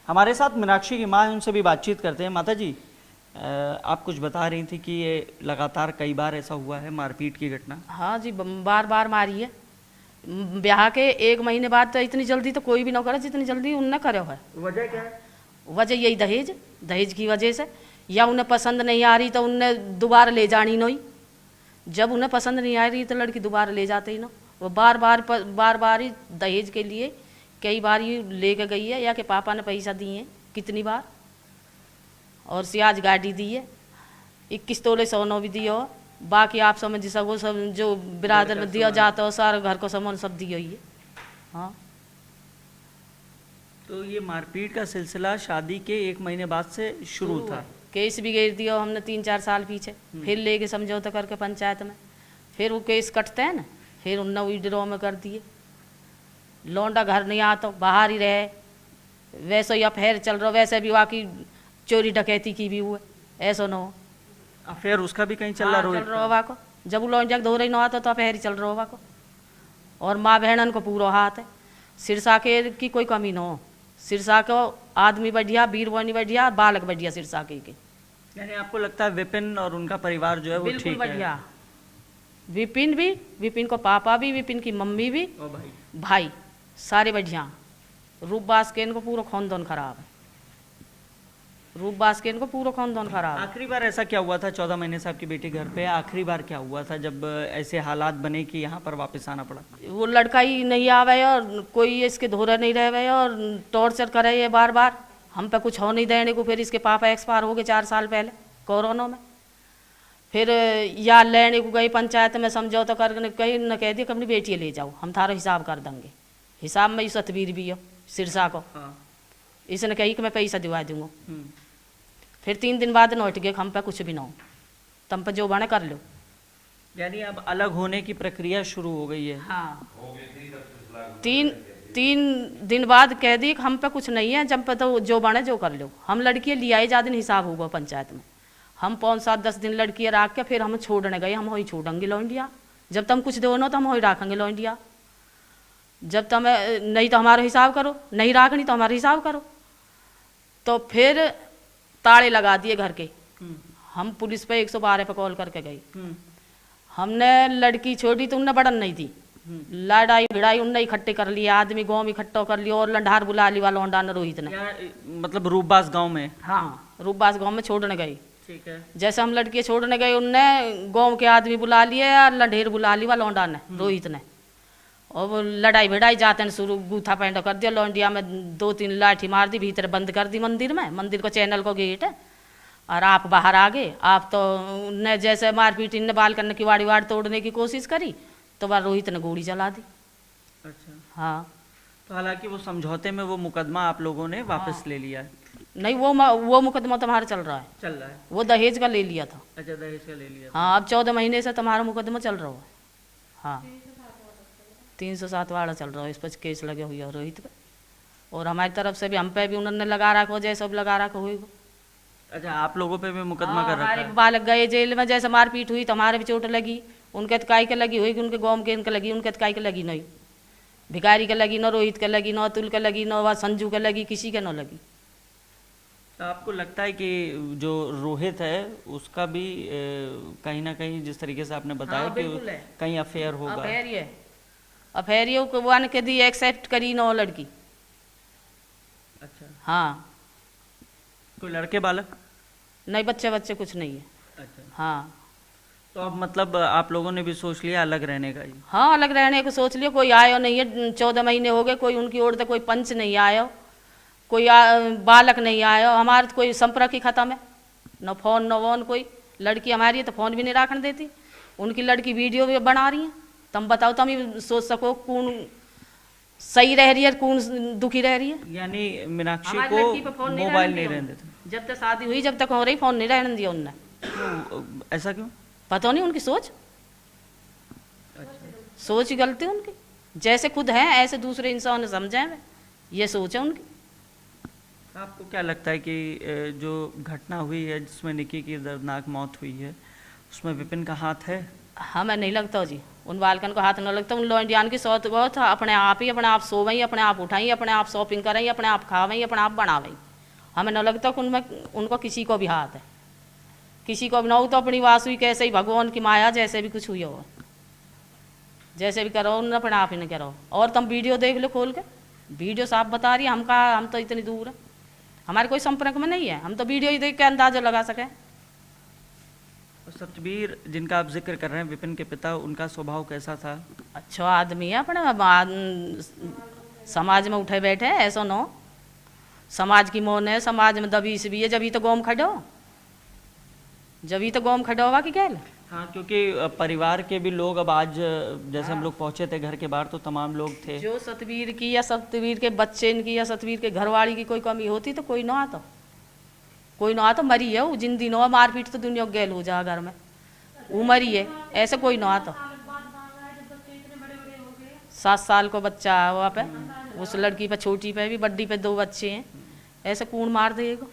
हमारे साथ मीनाक्षी की माँ है, उनसे भी बातचीत करते हैं। माता जी, आप कुछ बता रही थी कि ये लगातार कई बार ऐसा हुआ है मारपीट की घटना। हाँ जी, बार बार मारी है। ब्याह के 1 महीने बाद तो इतनी जल्दी तो कोई भी ना करे जितनी जल्दी उनने करे है। वजह क्या है? वजह यही दहेज, दहेज की वजह से, या उन्हें पसंद नहीं आ रही तो उनने दोबारा ले जानी नहीं। जब उन्हें पसंद नहीं आ रही तो लड़की दोबारा ले जाते ही ना। वो बार बार ही दहेज के लिए कई बार ही लेके गई है, या कि पापा ने पैसा दिए हैं कितनी बार, और सियाज गाड़ी दी है, 21 तोले सोना भी दिया हो। बाकी आप समझ सको सब जो बिरादर में दिया जाता हो, सारा घर को सामान सब दिया ही है। हाँ, तो ये मारपीट का सिलसिला शादी के 1 महीने बाद से शुरू था। केस भी घेर दिया हमने 3-4 साल पीछे, फिर लेके समझौता करके पंचायत में, फिर वो केस कटते हैं ना, फिर उनने वही ड्रॉ में कर दिए। लौंडा घर नहीं आता, बाहर ही रहे, वैसे ही अफेयर चल रहा, वैसे भी वाकई चोरी डकैती की भी हुए, ऐसा न हो। अफेयर उसका भी कहीं चल रहा चल रहा होगा को, जब वो लौंडा धो रही न आता तो अफेयर ही चल रहा होगा को। और माँ बहनन को पूरा हाथ है, सिरसा के की कोई कमी न हो। सिरसा को आदमी बढ़िया, वीरवानी बढ़िया, बालक बढ़िया सिरसा के। यानी आपको लगता है विपिन और उनका परिवार जो है वो बिल्कुल ठीक है? बढ़िया। विपिन भी, विपिन को पापा भी, विपिन की मम्मी भी, ओ भाई, भाई सारे बढ़िया। रूपबास के इनको पूरा खानदान खराब है, रूपबास के इनको पूरा खानदान खराब है। आखिरी बार ऐसा क्या हुआ था? 14 महीने से आपकी बेटी घर पे, आखिरी बार क्या हुआ था जब ऐसे हालात बने कि यहाँ पर वापस आना पड़ा? वो लड़का ही नहीं आवे और कोई इसके धोरा नहीं रहे और टॉर्चर करे ये बार बार, हम पे कुछ हो नहीं देने को। फिर इसके पापा एक्सपायर हो गए 4 साल पहले कोरोना में। फिर या लेने को गई पंचायत में समझौता करके कहीं न कह दिया कि अपनी बेटी ले जाओ, हम थारा हिसाब कर देंगे। हिसाब में इस सतबीर भी हो सिरसा को, इसने कही कि मैं पैसा दिवा दूंगा। फिर 3 दिन बाद नोट गए हम पे कुछ भी ना हो, तुम पे जो बने कर लो। यानी अब अलग होने की प्रक्रिया शुरू हो गई है? हाँ, 3 दिन बाद कह दी कि हम पे कुछ नहीं है, जब पे तो जो बने जो कर लो। हम लड़कियाँ लिया ही ज्यादा दिन हिसाब होगा पंचायत में। हम 5-7-10 दिन लड़कियाँ रख के फिर हम छोड़ने गए, हम वही छोड़ेंगे लौंडिया। जब तुम कुछ दो ना तो हम वही रखेंगे लौंडिया। जब तुम नहीं तो हमारा हिसाब करो, नहीं रखनी तो हमारा हिसाब करो। तो फिर ताले लगा दिए घर के। हम पुलिस पे 112 पे कॉल करके गई। हमने लड़की छोड़ी तो उनने बड़न नहीं थी, लड़ाई भिड़ाई उनने इकट्ठे कर लिया, आदमी गांव में इकट्ठा कर लिया और लंडार बुला लिया लौंडा ने, रोहित ने। मतलब रूपबास गांव में? हाँ, रूपबास गांव में छोड़ने गई। ठीक है। जैसे हम लड़कियाँ छोड़ने गए, उनने गांव के आदमी बुला लिए और लंढेर बुला लिया लौंडा ने, रोहित ने। और वो लड़ाई भिड़ाई जाते हैं शुरू, गूथा पैंडा कर दिया लौंडिया में, 2-3 लाठी मार दी, भीतर बंद कर दी मंदिर में, मंदिर को चैनल को गेट है। और आप बाहर आ गए। आप तो ने जैसे मारपीट इनने बाल करने की वाड़ी वाड़ तोड़ने की कोशिश करी तो वह रोहित ने गोली चला दी। अच्छा। हाँ, तो हालांकि वो समझौते में वो मुकदमा आप लोगों ने वापस ले लिया है? नहीं, वो मुकदमा तुम्हारा चल रहा है। चल रहा है? वो दहेज का ले लिया था। अच्छा, दहेज का ले लिया। हाँ, अब 14 महीने से तुम्हारा मुकदमा चल रहा है। हाँ, 307 वाला चल रहा है, इस पर केस लगे हुए है रोहित पे। और हमारी तरफ से भी, हम पे भी उन्होंने लगा रखा हो, जैसे अब लगा रखा होगा। अच्छा, आप लोगों पे भी मुकदमा कर रखा हमारे है? बालक गए जेल में, जैसे मारपीट हुई तो हमारे भी चोट लगी, उनके तकाई के लगी हुई, उनके गाँव के इनके लगी, उनके तकाई के लगी नहीं। भिखारी के लगी, न रोहित के लगी, न अतुल के लगी, न वह संजू के लगी, किसी के न लगी। तो आपको लगता है कि जो रोहित है उसका भी कहीं ना कहीं, जिस तरीके से आपने बताया कि कहीं अफेयर होगा? अफेयर को वन के दी एक्सेप्ट करी न लड़की। अच्छा। हाँ, कोई लड़के बालक? नहीं, बच्चे कुछ नहीं है। अच्छा। हाँ, तो अब मतलब आप लोगों ने भी सोच लिया अलग रहने का ही? हाँ, अलग रहने को सोच लिया। कोई आयो नहीं है, 14 महीने हो गए, कोई उनकी ओर से कोई पंच नहीं आयो, कोई बालक नहीं आयो। हमारे तो कोई संपर्क ही खत्म है, न फोन न वोन। कोई लड़की हमारी है तो फोन भी नहीं रखने देती, उनकी लड़की वीडियो भी बना रही है। तुम बताओ, तुम ही सोच सको कौन सही रह रही है, कौन दुखी रह रही है। यानी मीनाक्षी को मोबाइल नहीं रहने देते? जब तक शादी हुई, जब तक हो रही, फोन नहीं रहने दिया उनने। ऐसा क्यों? पता नहीं, उनकी सोच। अच्छा। सोच ही गलती उनकी, जैसे खुद हैं ऐसे दूसरे इंसान समझे, ये सोच है उनकी। आपको क्या लगता है कि जो घटना हुई है जिसमें निकी की दर्दनाक मौत हुई है, उसमें विपिन का हाथ है? हमें नहीं लगता जी, उन बालकन को हाथ न लगता। उन लौंडियान की सौत बहुत अपने आप सोवई, अपने आप उठाई, अपने आप शॉपिंग करें, अपने आप खावई, अपने आप बनावई। हमें न लगता कि उनमें उनको किसी को भी हाथ है, किसी को भी ना हो। तो अपनी वास हुई कैसे ही भगवान की माया, जैसे भी कुछ हुई हो, जैसे भी करो उन अपने आप ही न करो। और तुम वीडियो देख लो खोल के, वीडियो साफ बता रही है। हम तो इतनी दूर है, हमारे कोई संपर्क में नहीं है, हम तो वीडियो ही देख के अंदाजा लगा सकें। सतबीर जिनका आप जिक्र कर रहे हैं, विपिन के पिता, उनका स्वभाव कैसा था? अच्छा आदमी है, अपने समाज में उठे बैठे ऐसा नो, समाज की मोन है, समाज में दबीस भी है। जब ही तो गोम खड़ो, जब ही तो गोम खड़ो हुआ कि गैल। हाँ, क्योंकि परिवार के भी लोग अब आज जैसे हम लोग पहुंचे थे घर के बाहर तो तमाम लोग थे। जो सतबीर की या सतबीर के बच्चे की या सतबीर के घरवाली की कोई कमी होती तो कोई ना आता, कोई ना आता। मरी है वो, जिंदी ना मारपीट तो दुनिया गैल हो जा घर में, वो मरी है, ऐसे कोई ना आता। 7 साल को बच्चा है वहाँ पे, उस लड़की पे, छोटी पे भी, बड्डी पे 2 बच्चे हैं। ऐसे कौन मार देगा,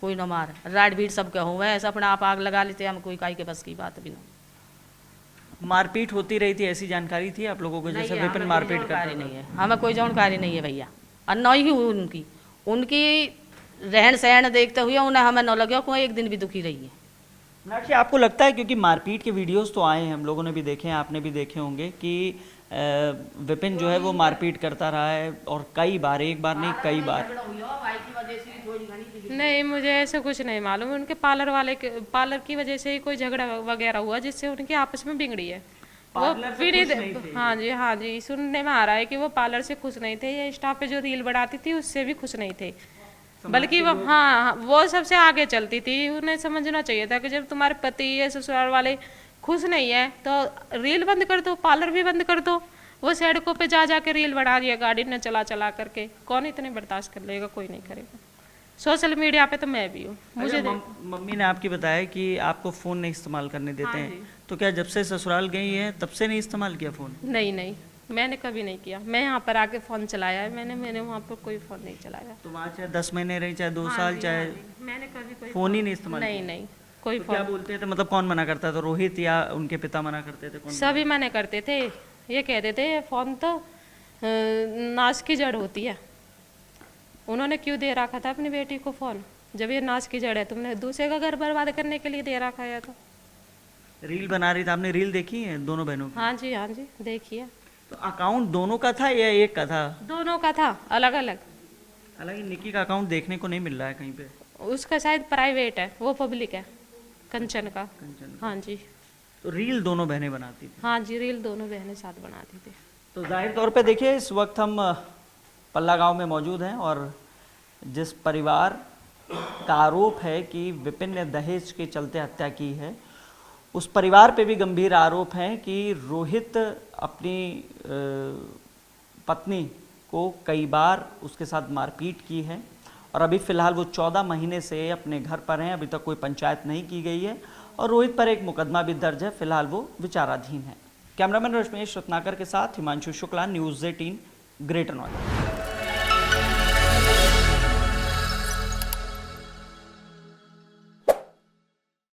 कोई ना मार। राड भीड़ सबके हुए ऐसा अपने आप आग लगा लेते, हम कोई काई के बस की बात भी नहीं। मारपीट होती रही थी ऐसी जानकारी थी आप लोगों को? जैसे विपिन मारपीट करता नहीं है, हमें कोई जानकारी नहीं है भैया। और न ही उनकी रहन सहन देखते हुए उन्हें हमें न लगे कोई एक दिन भी दुखी रही है। मीनाक्षी, आपको लगता है, क्योंकि मारपीट के वीडियोस तो आए हैं, हम लोगों ने भी देखे हैं, आपने भी देखे होंगे, कि विपिन जो है वो मारपीट करता रहा है और कई बार, एक बार नहीं कई बार? नहीं, मुझे ऐसा कुछ नहीं मालूम। उनके पार्लर की वजह से ही कोई झगड़ा वगैरह हुआ जिससे उनकी आपस में बिगड़ी है। वो पीड़ित, हाँ जी, सुनने में आ रहा है कि वो पार्लर से खुश नहीं थे, या स्टाफ पे जो रील बढ़ाती थी उससे भी खुश नहीं थे, बल्कि वो वो सबसे आगे चलती थी। उन्हें समझना चाहिए था कि जब तुम्हारे पति या ससुराल वाले खुश नहीं है तो रील बंद कर दो, पार्लर भी बंद कर दो। वो सड़कों पे जा के रील बढ़ा रही है गाड़ी में चला करके, कौन इतने बर्दाश्त कर लेगा? कोई नहीं करेगा। सोशल मीडिया पे तो मैं भी हूँ। मुझे मम्मी ने आपकी बताया कि आपको फ़ोन नहीं इस्तेमाल करने देते हैं, तो क्या जब से ससुराल गई है तब से नहीं इस्तेमाल किया फ़ोन? नहीं, मैंने कभी नहीं किया। मैं यहाँ पर आके फ़ोन चलाया है, मैंने वहाँ पर कोई फ़ोन नहीं चलाया। तो वहाँ चाहे 10 महीने रही, चाहे 2 साल, चाहे मैंने कभी कोई फ़ोन ही नहीं इस्तेमाल? नहीं, कोई तो क्या बोलते थे, मतलब कौन मना करता था? रोहित या उनके पिता मना करते थे? कौन? सभी मना करते थे। ये कहते थे फ़ोन तो नाश की जड़ होती है। उन्होंने क्यों दे रखा था अपनी बेटी को फ़ोन? जब ये नाश की जड़ है, तुमने दूसरे का घर बर्बाद करने के लिए दे रखा है। तो रील बना रही थी, आपने रील देखी है दोनों बहनों की? हाँ जी, देखिए। तो अकाउंट दोनों का था या एक का था? दोनों का था, अलग अलग। हालांकि निकी का अकाउंट देखने को नहीं मिल रहा है कहीं पे। उसका शायद प्राइवेट है, वो पब्लिक है, कंचन का। हाँ जी। तो रील दोनों बहनें बनाती थी? हाँ जी, रील दोनों बहनें साथ बनाती थी। तो जाहिर तौर पे देखिए, इस वक्त हम पल्ला गांव में मौजूद हैं और जिस परिवार का आरोप है कि विपिन ने दहेज के चलते हत्या की है, उस परिवार पे भी गंभीर आरोप हैं कि रोहित अपनी पत्नी को कई बार उसके साथ मारपीट की है और अभी फ़िलहाल वो 14 महीने से अपने घर पर हैं, अभी तक कोई पंचायत नहीं की गई है और रोहित पर एक मुकदमा भी दर्ज है, फ़िलहाल वो विचाराधीन है। कैमरामैन रश्मेश रत्नाकर के साथ हिमांशु शुक्ला, न्यूज़ 18, ग्रेटर नोएडा।